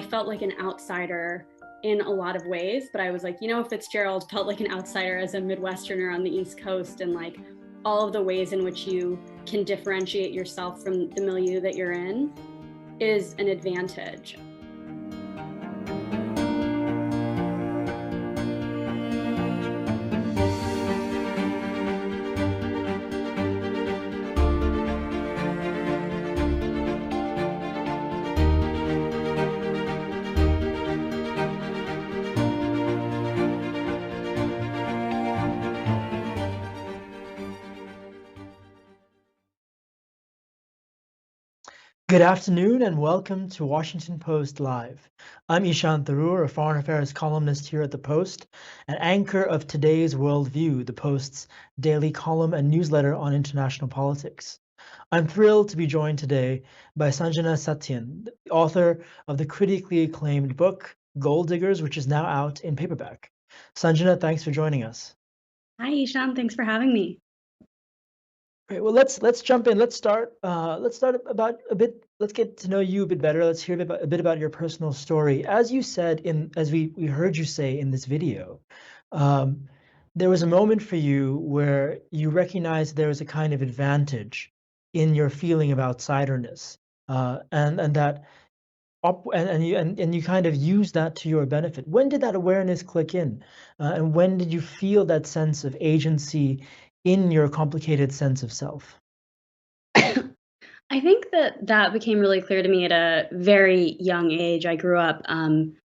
felt like an outsider in a lot of ways, but I was like, Fitzgerald felt like an outsider as a Midwesterner on the East Coast, and like all of the ways in which you can differentiate yourself from the milieu that you're in is an advantage. Good afternoon and welcome to Washington Post Live. I'm Ishan Tharoor, a foreign affairs columnist here at the Post, and anchor of today's Worldview, the Post's daily column and newsletter on international politics. I'm thrilled to be joined today by Sanjena Sathian, the author of the critically acclaimed book, Gold Diggers, which is now out in paperback. Sanjena, thanks for joining us. Hi, Ishan. Thanks for having me. Great. Well, let's jump in. Let's start about a bit. Let's get to know you a bit better. Let's hear a bit about your personal story. As you said as we heard you say in this video, there was a moment for you where you recognized there was a kind of advantage in your feeling of outsiderness, and that and you kind of use that to your benefit. When did that awareness click in, and when did you feel that sense of agency in your complicated sense of self? I think that became really clear to me at a very young age. I grew up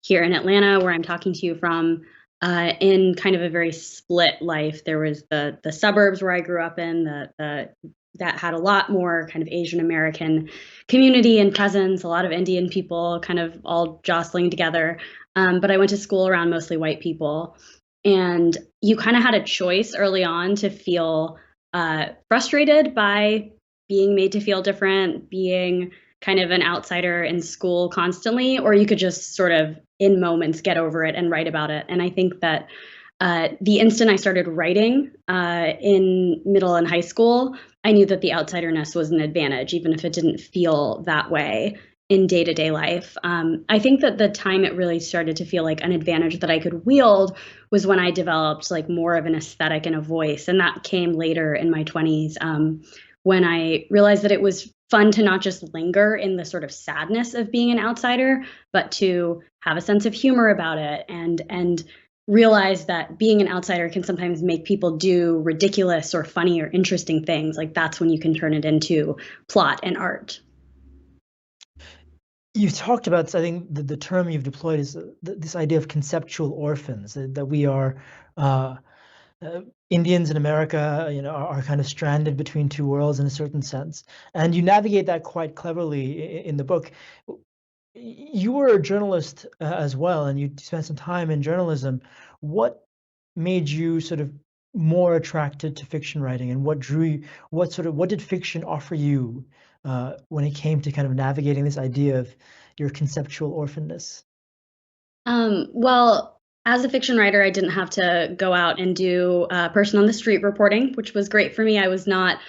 here in Atlanta, where I'm talking to you from, in kind of a very split life. There was the suburbs where I grew up in, that had a lot more kind of Asian American community and presence, a lot of Indian people kind of all jostling together. But I went to school around mostly white people. And you kind of had a choice early on to feel frustrated by being made to feel different, being kind of an outsider in school constantly, or you could just sort of in moments get over it and write about it. And I think that the instant I started writing in middle and high school, I knew that the outsiderness was an advantage, even if it didn't feel that way in day-to-day life. I think that the time it really started to feel like an advantage that I could wield was when I developed like more of an aesthetic and a voice. And that came later in my 20s, when I realized that it was fun to not just linger in the sort of sadness of being an outsider, but to have a sense of humor about it and realize that being an outsider can sometimes make people do ridiculous or funny or interesting things. Like that's when you can turn it into plot and art. You've talked about, I think the term you've deployed is this idea of conceptual orphans, that we are Indians in America, are kind of stranded between two worlds in a certain sense. And you navigate that quite cleverly in the book. You were a journalist as well, and you spent some time in journalism. What made you sort of more attracted to fiction writing, and what drew you, what did fiction offer you when it came to kind of navigating this idea of your conceptual orphanness? Well, as a fiction writer, I didn't have to go out and do person on the street reporting, which was great for me. I was not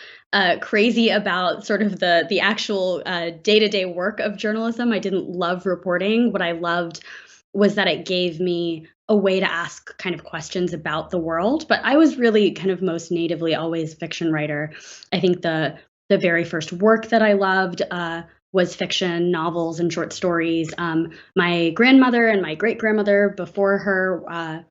crazy about sort of the actual day-to-day work of journalism. I didn't love reporting. What I loved was that it gave me a way to ask kind of questions about the world. But I was really kind of most natively always a fiction writer. I think the very first work that I loved was fiction, novels, and short stories. My grandmother and my great-grandmother before her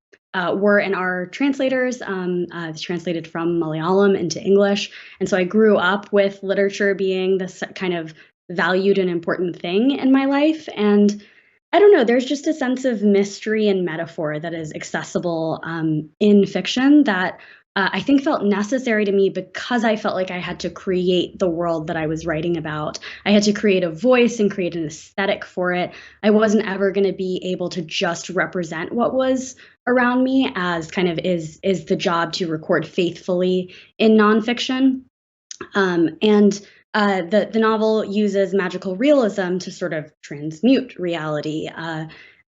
were and are translators. Translated from Malayalam into English. And so I grew up with literature being this kind of valued and important thing in my life. And I don't know, there's just a sense of mystery and metaphor that is accessible in fiction that I think felt necessary to me because I felt like I had to create the world that I was writing about. I had to create a voice and create an aesthetic for it. I wasn't ever going to be able to just represent what was around me, as kind of is the job to record faithfully in nonfiction. And the novel uses magical realism to sort of transmute reality.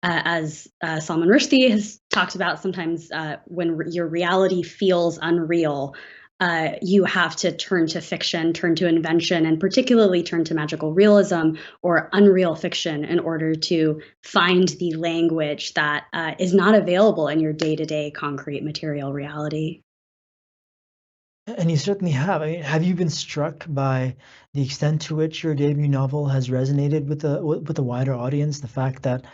As Salman Rushdie has talked about, sometimes when your reality feels unreal, you have to turn to fiction, turn to invention, and particularly turn to magical realism or unreal fiction in order to find the language that is not available in your day-to-day concrete material reality. And you certainly have. I mean, have you been struck by the extent to which your debut novel has resonated with the wider audience? The fact that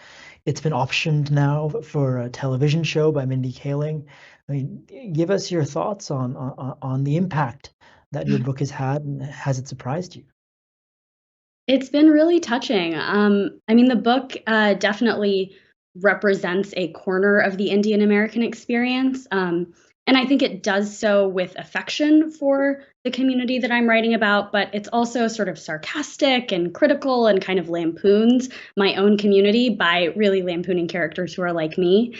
it's been optioned now for a television show by Mindy Kaling. I mean, give us your thoughts on the impact that your book has had, and has it surprised you? It's been really touching. I mean, the book definitely represents a corner of the Indian American experience. And I think it does so with affection for the community that I'm writing about, but it's also sort of sarcastic and critical and kind of lampoons my own community by really lampooning characters who are like me.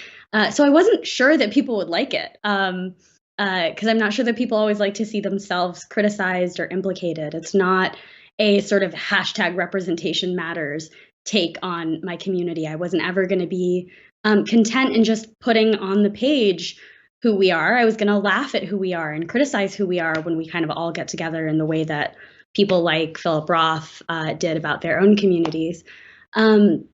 So I wasn't sure that people would like it. Because I'm not sure that people always like to see themselves criticized or implicated. It's not a sort of hashtag representation matters take on my community. I wasn't ever going to be content in just putting on the page who we are. I was going to laugh at who we are and criticize who we are when we kind of all get together in the way that people like Philip Roth did about their own communities. And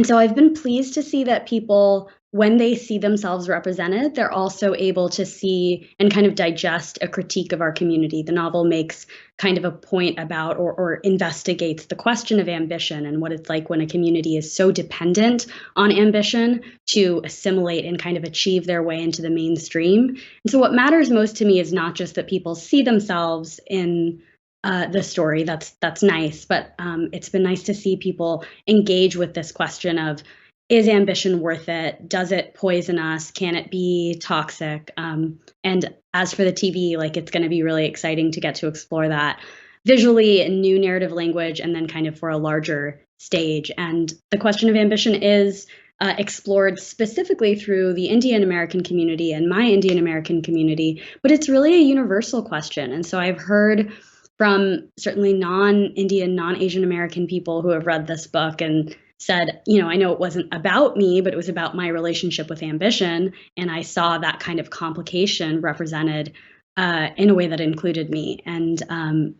so I've been pleased to see that people, when they see themselves represented, they're also able to see and kind of digest a critique of our community. The novel makes kind of a point about or investigates the question of ambition and what it's like when a community is so dependent on ambition to assimilate and kind of achieve their way into the mainstream. And so what matters most to me is not just that people see themselves in the story. That's nice, but it's been nice to see people engage with this question of, is ambition worth it? Does it poison us? Can it be toxic? And as for the TV, like, it's going to be really exciting to get to explore that visually in new narrative language and then kind of for a larger stage. And the question of ambition is explored specifically through the Indian American community and my Indian American community, but it's really a universal question. And so I've heard from certainly non-Indian, non-Asian American people who have read this book and said, you know, I know it wasn't about me, but it was about my relationship with ambition. And I saw that kind of complication represented in a way that included me. And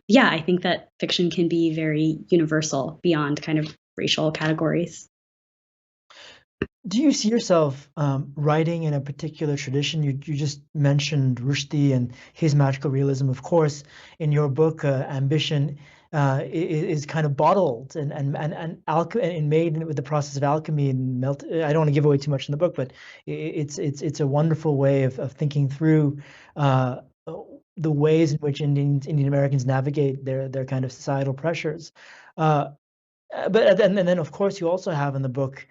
yeah, I think that fiction can be very universal beyond kind of racial categories. Do you see yourself writing in a particular tradition? You just mentioned Rushdie and his magical realism. Of course, in your book, ambition is kind of bottled and made with the process of alchemy and melt. I don't want to give away too much in the book, but it's a wonderful way of thinking through the ways in which Indian Americans navigate their kind of societal pressures. But and then of course you also have in the book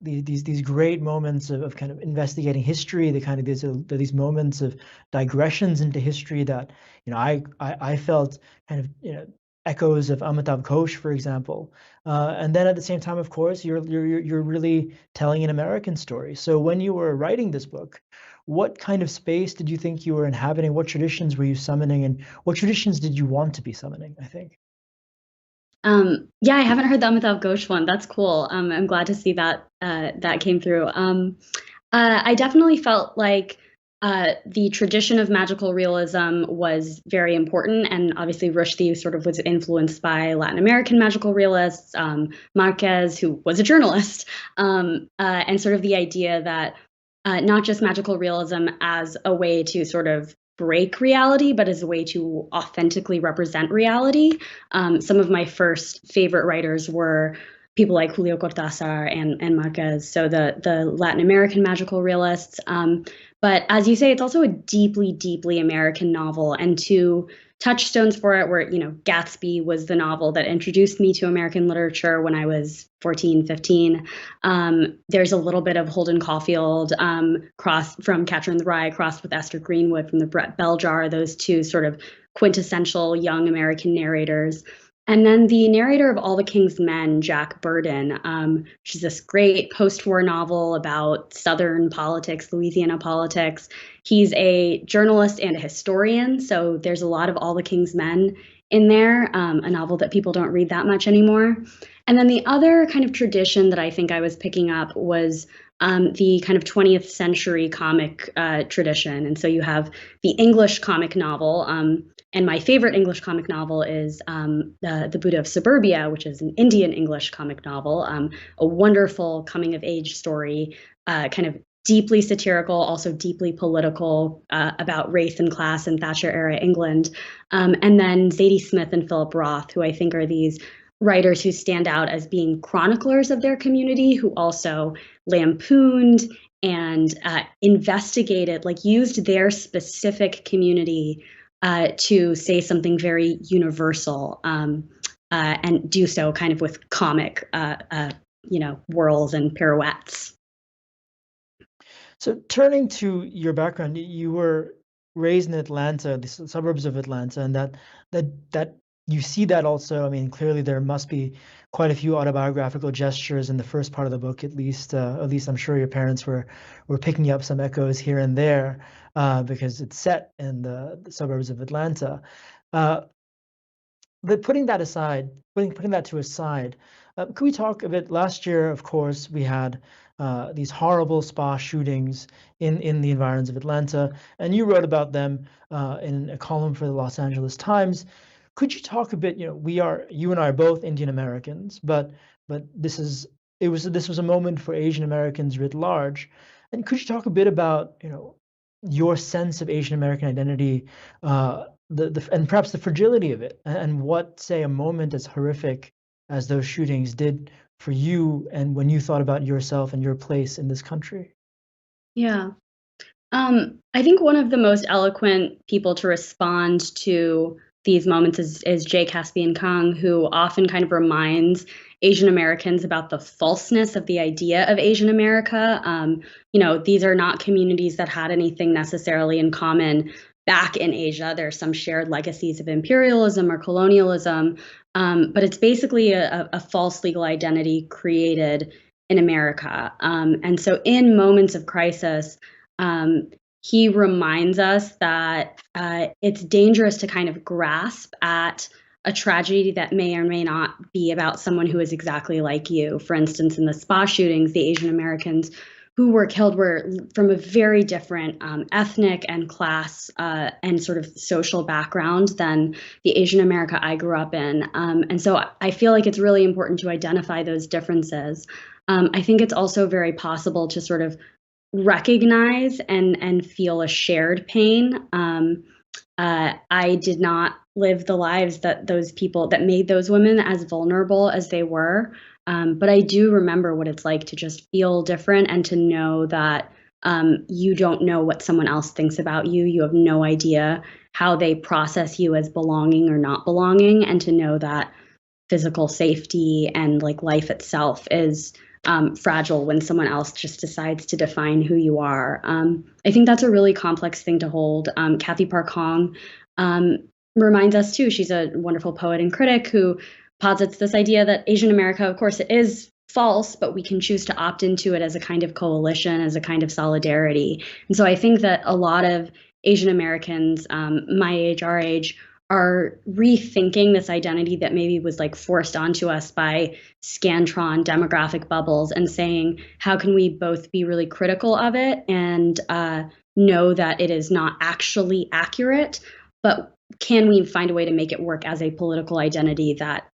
these great moments of kind of investigating history, the kind of these moments of digressions into history that, you know, I felt kind of, you know, echoes of Amitav Ghosh, for example. And then at the same time, of course, you're really telling an American story. So when you were writing this book, what kind of space did you think you were inhabiting? What traditions were you summoning, and what traditions did you want to be summoning, I think? Yeah, I haven't heard the Amitav Ghosh one. That's cool. I'm glad to see that that came through. I definitely felt like the tradition of magical realism was very important, and obviously Rushdie sort of was influenced by Latin American magical realists, Marquez, who was a journalist, and sort of the idea that not just magical realism as a way to sort of break reality, but as a way to authentically represent reality. Some of my first favorite writers were people like Julio Cortázar and Marquez, so the Latin American magical realists. But as you say, it's also a deeply, deeply American novel, and two touchstones for it were, you know, Gatsby was the novel that introduced me to American literature when I was 14, 15. There's a little bit of Holden Caulfield crossed from Catcher in the Rye, crossed with Esther Greenwood from the Brett Bell Jar, those two sort of quintessential young American narrators. And then the narrator of All the King's Men, Jack Burden, which is this great post-war novel about Southern politics, Louisiana politics. He's a journalist and a historian, so there's a lot of All the King's Men in there, a novel that people don't read that much anymore. And then the other kind of tradition that I think I was picking up was the kind of 20th century comic tradition. And so you have the English comic novel. And my favorite English comic novel is The Buddha of Suburbia, which is an Indian English comic novel, a wonderful coming of age story, kind of deeply satirical, also deeply political, about race and class in Thatcher era England. And then Zadie Smith and Philip Roth, who I think are these writers who stand out as being chroniclers of their community, who also lampooned and investigated, like used their specific community to say something very universal, and do so kind of with comic, whirls and pirouettes. So turning to your background, you were raised in Atlanta, the suburbs of Atlanta, and that you see that also. I mean, clearly there must be quite a few autobiographical gestures in the first part of the book, at least. At least I'm sure your parents were picking up some echoes here and there, because it's set in the suburbs of Atlanta. But putting that aside, putting that to a side, could we talk a bit? Last year, of course, we had these horrible spa shootings in the environs of Atlanta, and you wrote about them in a column for the Los Angeles Times. Could you talk a bit? You and I are both Indian Americans, but this was a moment for Asian Americans writ large. And could you talk a bit about your sense of Asian American identity, and perhaps the fragility of it, and what, say, a moment as horrific as those shootings did for you, and when you thought about yourself and your place in this country? Yeah. I think one of the most eloquent people to respond to these moments is J. Caspian Kang, who often kind of reminds Asian Americans about the falseness of the idea of Asian America. These are not communities that had anything necessarily in common back in Asia. There are some shared legacies of imperialism or colonialism, but it's basically a false legal identity created in America. And so in moments of crisis, he reminds us that it's dangerous to kind of grasp at a tragedy that may or may not be about someone who is exactly like you. For instance, in the spa shootings, the Asian Americans who were killed were from a very different ethnic and class and sort of social background than the Asian America I grew up in. And so I feel like it's really important to identify those differences. I think it's also very possible to sort of recognize and feel a shared pain. I did not live the lives that those people that made those women as vulnerable as they were. But I do remember what it's like to just feel different and to know that you don't know what someone else thinks about you. You have no idea how they process you as belonging or not belonging, and to know that physical safety and like life itself is fragile when someone else just decides to define who you are. I think that's a really complex thing to hold. Kathy Park Hong reminds us too. She's a wonderful poet and critic who posits this idea that Asian America, of course, it is false, but we can choose to opt into it as a kind of coalition, as a kind of solidarity. And so I think that a lot of Asian Americans, my age, our age, are rethinking this identity that maybe was like forced onto us by Scantron demographic bubbles, and saying, how can we both be really critical of it and know that it is not actually accurate, but can we find a way to make it work as a political identity that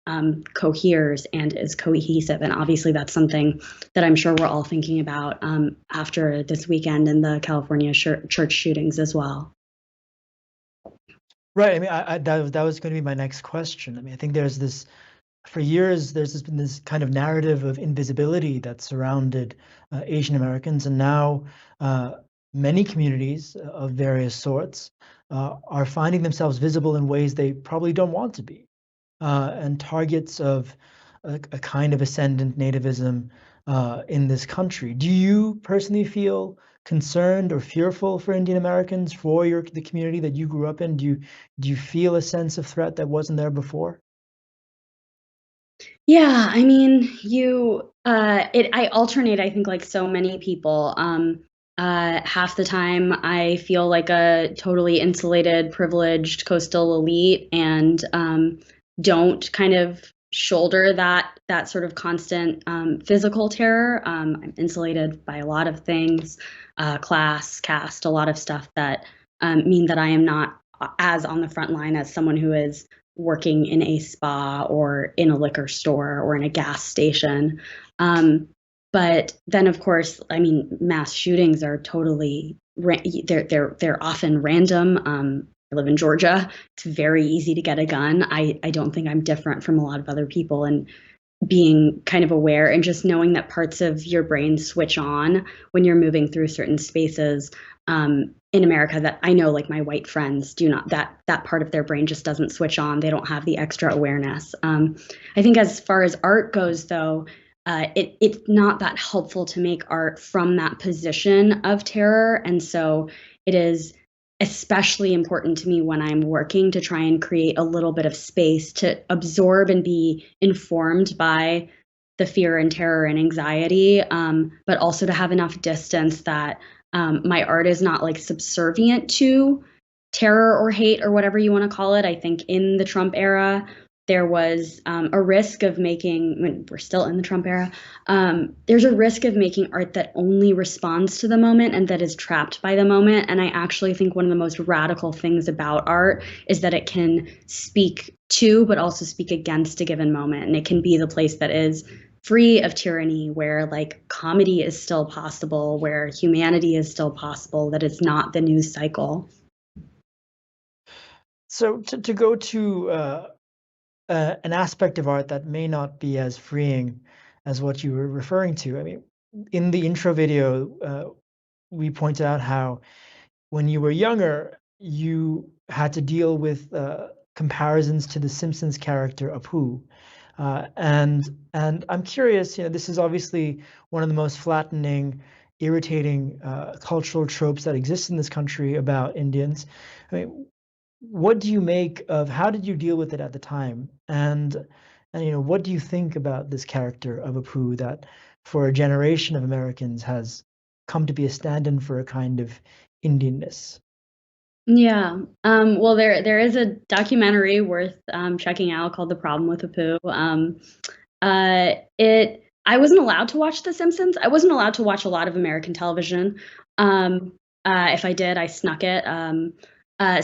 coheres and is cohesive? And obviously that's something that I'm sure we're all thinking about after this weekend and the California church shootings as well. Right. I mean, that was going to be my next question. I mean, I think for years, there's been this kind of narrative of invisibility that surrounded Asian Americans, and now many communities of various sorts are finding themselves visible in ways they probably don't want to be, and targets of a kind of ascendant nativism in this country. Do you personally feel concerned or fearful for Indian Americans, for the community that you grew up in? Do you feel a sense of threat that wasn't there before? Yeah, I mean, I alternate, I think, like so many people. Half the time I feel like a totally insulated, privileged coastal elite, and don't kind of shoulder that sort of constant physical terror. I'm insulated by a lot of things, class, caste, a lot of stuff that mean that I am not as on the front line as someone who is working in a spa or in a liquor store or in a gas station. But then, of course, I mean, mass shootings are totally they're often random. I live in Georgia. It's very easy to get a gun. I don't think I'm different from a lot of other people, and being kind of aware and just knowing that parts of your brain switch on when you're moving through certain spaces in America that I know, like my white friends do not, that part of their brain just doesn't switch on. They don't have the extra awareness. I think as far as art goes, though, it's not that helpful to make art from that position of terror. And so it is especially important to me when I'm working to try and create a little bit of space to absorb and be informed by the fear and terror and anxiety, but also to have enough distance that my art is not like subservient to terror or hate or whatever you want to call it. I think in the Trump era, there was a risk of making, when we're still in the Trump era, there's a risk of making art that only responds to the moment and that is trapped by the moment. And I actually think one of the most radical things about art is that it can speak to, but also speak against a given moment. And it can be the place that is free of tyranny, where like comedy is still possible, where humanity is still possible, that it's not the news cycle. So to go to an aspect of art that may not be as freeing as what you were referring to. I mean, in the intro video, we pointed out how when you were younger, you had to deal with comparisons to the Simpsons character Apu. And I'm curious, this is obviously one of the most flattening, irritating cultural tropes that exist in this country about Indians. I mean, what do you make of, how did you deal with it at the time? And what do you think about this character of Apu that for a generation of Americans has come to be a stand-in for a kind of Indianness? Yeah. Well, there is a documentary worth checking out called "The Problem with Apu." I wasn't allowed to watch The Simpsons. I wasn't allowed to watch a lot of American television. If I did, I snuck it.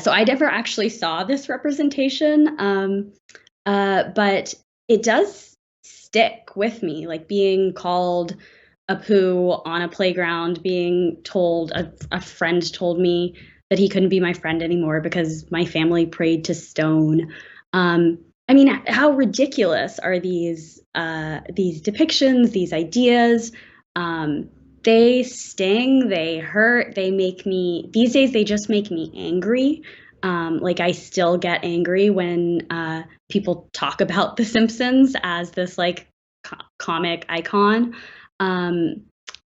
So I never actually saw this representation. But it does stick with me, like being called Apu on a playground, being told, a friend told me that he couldn't be my friend anymore because my family prayed to stone. I mean, how ridiculous are these depictions, these ideas? They sting, they hurt, they make me, these days, they just make me angry. Like I still get angry when people talk about The Simpsons as this like comic icon. But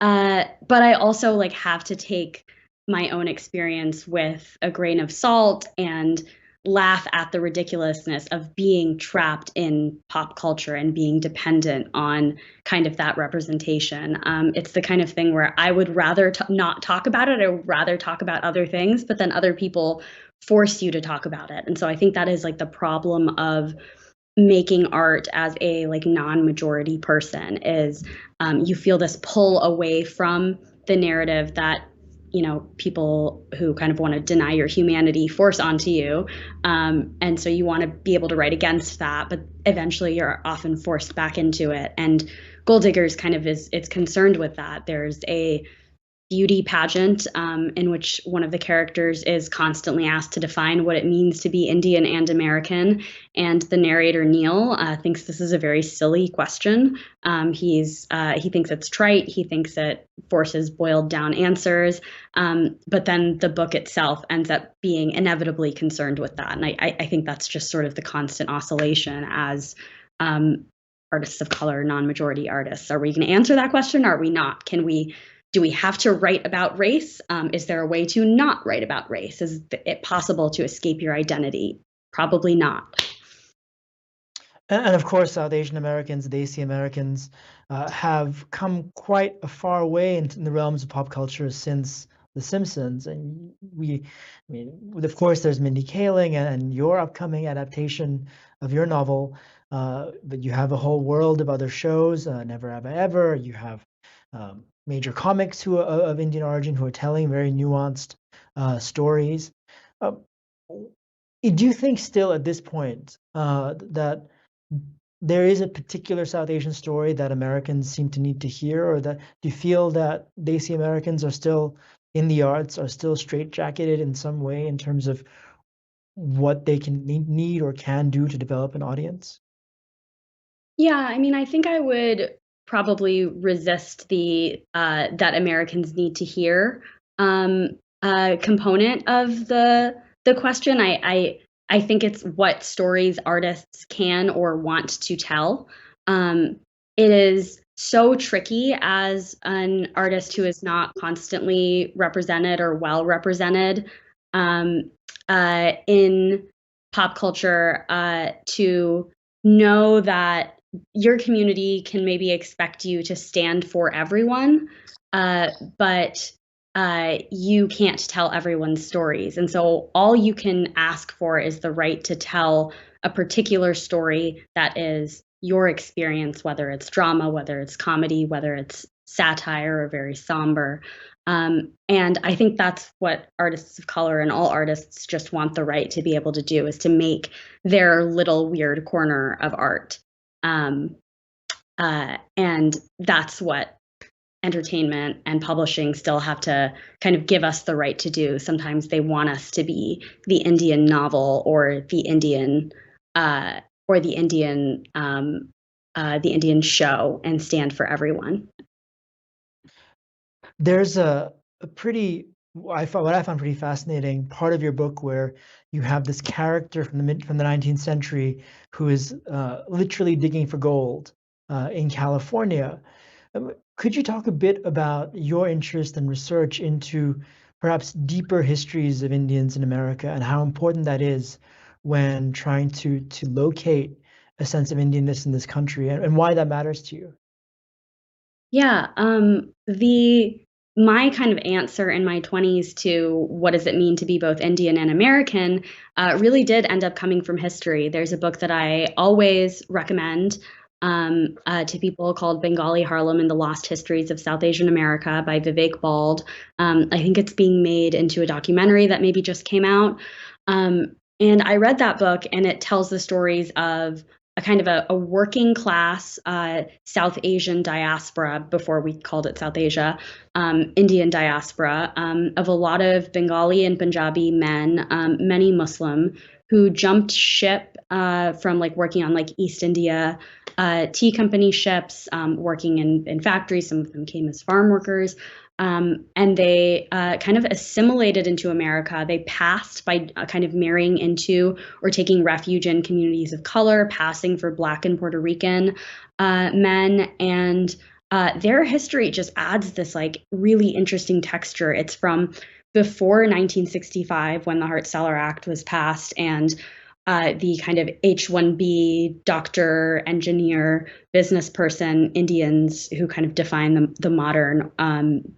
I also like have to take my own experience with a grain of salt and laugh at the ridiculousness of being trapped in pop culture and being dependent on kind of that representation. It's the kind of thing where I would rather not talk about it. I would rather talk about other things, but then other people force you to talk about it. And so I think that is like the problem of making art as a like non-majority person is you feel this pull away from the narrative that people who kind of want to deny your humanity force onto you, and so you want to be able to write against that, but eventually you're often forced back into it. And Gold Diggers kind of it's concerned with that. There's a beauty pageant in which one of the characters is constantly asked to define what it means to be Indian and American. And the narrator, Neil, thinks this is a very silly question. He thinks it's trite. He thinks it forces boiled down answers. But then the book itself ends up being inevitably concerned with that. And I think that's just sort of the constant oscillation as artists of color, non-majority artists. Are we going to answer that question? Or are we not? Do we have to write about race? Is there a way to not write about race? Is it possible to escape your identity? Probably not. And of course, South Asian Americans, Desi Americans have come quite a far way in the realms of pop culture since The Simpsons. And of course, there's Mindy Kaling and your upcoming adaptation of your novel. but you have a whole world of other shows, Never Have I Ever. You have major comics of Indian origin who are telling very nuanced stories. Uh, do you think still at this point that there is a particular South Asian story that Americans seem to need to hear, or that do you feel that Desi Americans are still in the arts, are still straitjacketed in some way in terms of what they can need or can do to develop an audience? Yeah, I mean, I think I would probably resist the that Americans need to hear component of the question. I think it's what stories artists can or want to tell. Um, it is so tricky as an artist who is not constantly represented or well represented um, in pop culture to know that your community can maybe expect you to stand for everyone, but you can't tell everyone's stories. And so all you can ask for is the right to tell a particular story that is your experience, whether it's drama, whether it's comedy, whether it's satire or very somber. And I think that's what artists of color and all artists just want the right to be able to do, is to make their little weird corner of art. Um, and that's what entertainment and publishing still have to kind of give us the right to do. Sometimes they want us to be the Indian novel or the Indian uh, or the Indian show and stand for everyone. There's a pretty what I found pretty fascinating part of your book where you have this character from the 19th century who is literally digging for gold in California. Could you talk a bit about your interest and research into perhaps deeper histories of Indians in America and how important that is when trying to locate a sense of Indianness in this country, and why that matters to you? Yeah, the my kind of answer in my 20s to what does it mean to be both Indian and American really did end up coming from history. There's a book that I always recommend to people called Bengali Harlem and the Lost Histories of South Asian America by Vivek Bald. I think it's being made into a documentary that maybe just came out. And I read that book, and it tells the stories of a kind of a working class South Asian diaspora, before we called it South Asia, Indian diaspora, of a lot of Bengali and Punjabi men, many Muslim, who jumped ship from like working on like East India tea company ships, working in factories. Some of them came as farm workers. And they kind of assimilated into America. They passed by kind of marrying into or taking refuge in communities of color, passing for Black and Puerto Rican men. And their history just adds this like really interesting texture. It's from before 1965 when the Hart-Celler Act was passed, and the kind of H-1B doctor, engineer, business person Indians who kind of define the modern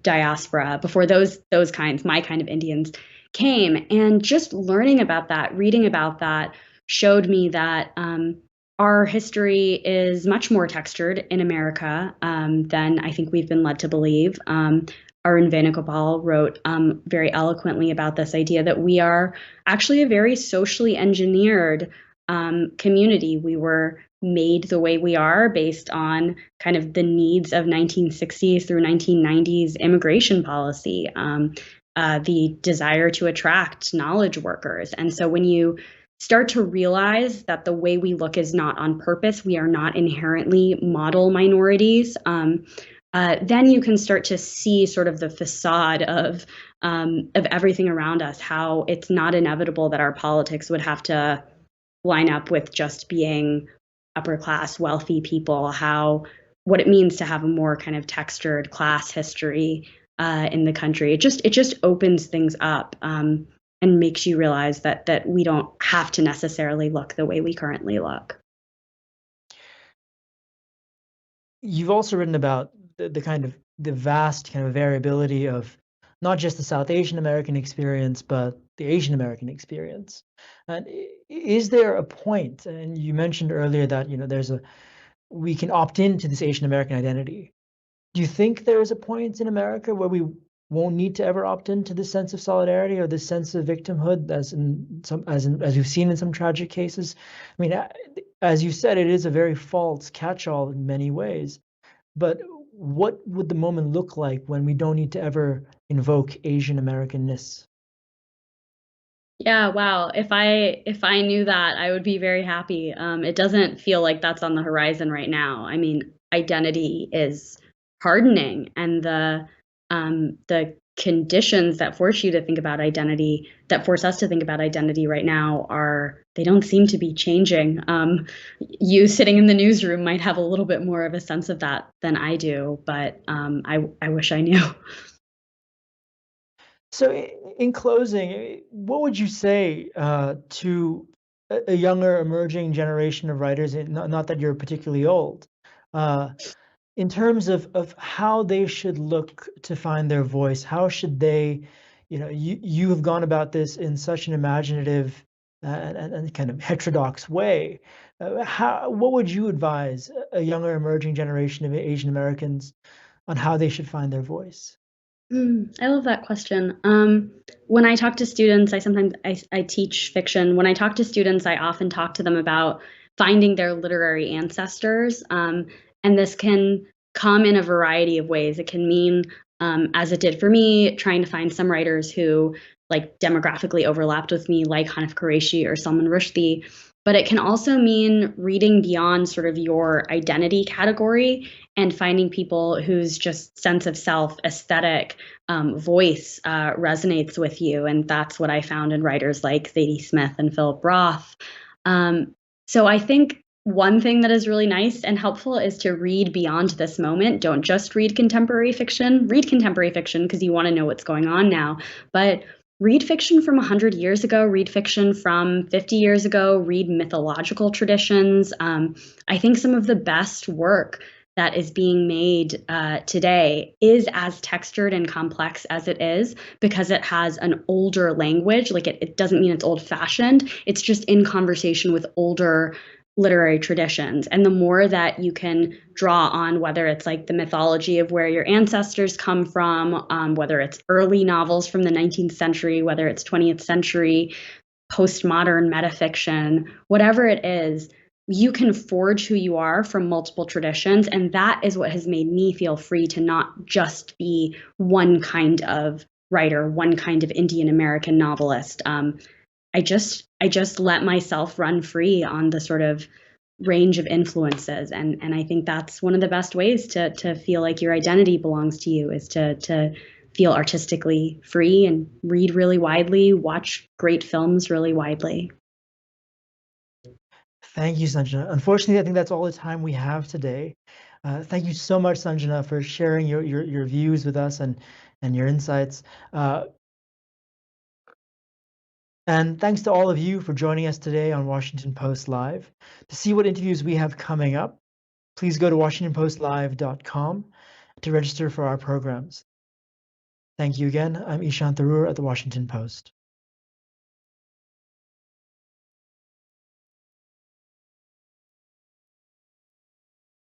diaspora. Before those kinds, my kind of Indians came, and just learning about that, reading about that, showed me that our history is much more textured in America than I think we've been led to believe. Arun Venugopal wrote very eloquently about this idea that we are actually a very socially engineered community. We were made the way we are based on kind of the needs of 1960s through 1990s immigration policy, the desire to attract knowledge workers. And so when you start to realize that the way we look is not on purpose, we are not inherently model minorities, then you can start to see sort of the facade of everything around us, how it's not inevitable that our politics would have to line up with just being upper class, wealthy people, how what it means to have a more kind of textured class history in the country. It just opens things up and makes you realize that we don't have to necessarily look the way we currently look. You've also written about the kind of the vast kind of variability of not just the South Asian American experience, but the Asian American experience. And is there a point, and you mentioned earlier that, we can opt into this Asian American identity. Do you think there is a point in America where we won't need to ever opt into this sense of solidarity or this sense of victimhood, as we've seen in some tragic cases? I mean, as you said, it is a very false catch-all in many ways. But what would the moment look like when we don't need to ever invoke Asian Americanness? Yeah, wow. If I knew that, I would be very happy. It doesn't feel like that's on the horizon right now. I mean, identity is hardening, and the conditions that force you to think about identity, that force us to think about identity right now, they don't seem to be changing. You sitting in the newsroom might have a little bit more of a sense of that than I do, but I wish I knew. So, in closing, what would you say to a younger, emerging generation of writers? Not that you're particularly old, uh, in terms of how they should look to find their voice. How should they, you have gone about this in such an imaginative and kind of heterodox way. What would you advise a younger, emerging generation of Asian Americans on how they should find their voice? I love that question. When I talk to students, I teach fiction. When I talk to students, I often talk to them about finding their literary ancestors, and this can come in a variety of ways. It can mean, as it did for me, trying to find some writers who like demographically overlapped with me, like Hanif Qureshi or Salman Rushdie. But it can also mean reading beyond sort of your identity category and finding people whose just sense of self, aesthetic, voice resonates with you. And that's what I found in writers like Zadie Smith and Philip Roth. So I think one thing that is really nice and helpful is to read beyond this moment. Don't just read contemporary fiction. Read contemporary fiction because you want to know what's going on now. But read fiction from 100 years ago, read fiction from 50 years ago, read mythological traditions. I think some of the best work that is being made today is as textured and complex as it is because it has an older language. Like it doesn't mean it's old fashioned. It's just in conversation with older literary traditions. And the more that you can draw on, whether it's like the mythology of where your ancestors come from, whether it's early novels from the 19th century, whether it's 20th century, postmodern metafiction, whatever it is, you can forge who you are from multiple traditions. And that is what has made me feel free to not just be one kind of writer, one kind of Indian American novelist. I just let myself run free on the sort of range of influences, and I think that's one of the best ways to feel like your identity belongs to you is to feel artistically free and read really widely, watch great films really widely. Thank you, Sanjana. Unfortunately, I think that's all the time we have today. Thank you so much, Sanjana, for sharing your views with us and your insights. And thanks to all of you for joining us today on Washington Post Live. To see what interviews we have coming up, please go to WashingtonPostLive.com to register for our programs. Thank you again. I'm Ishan Tharoor at the Washington Post.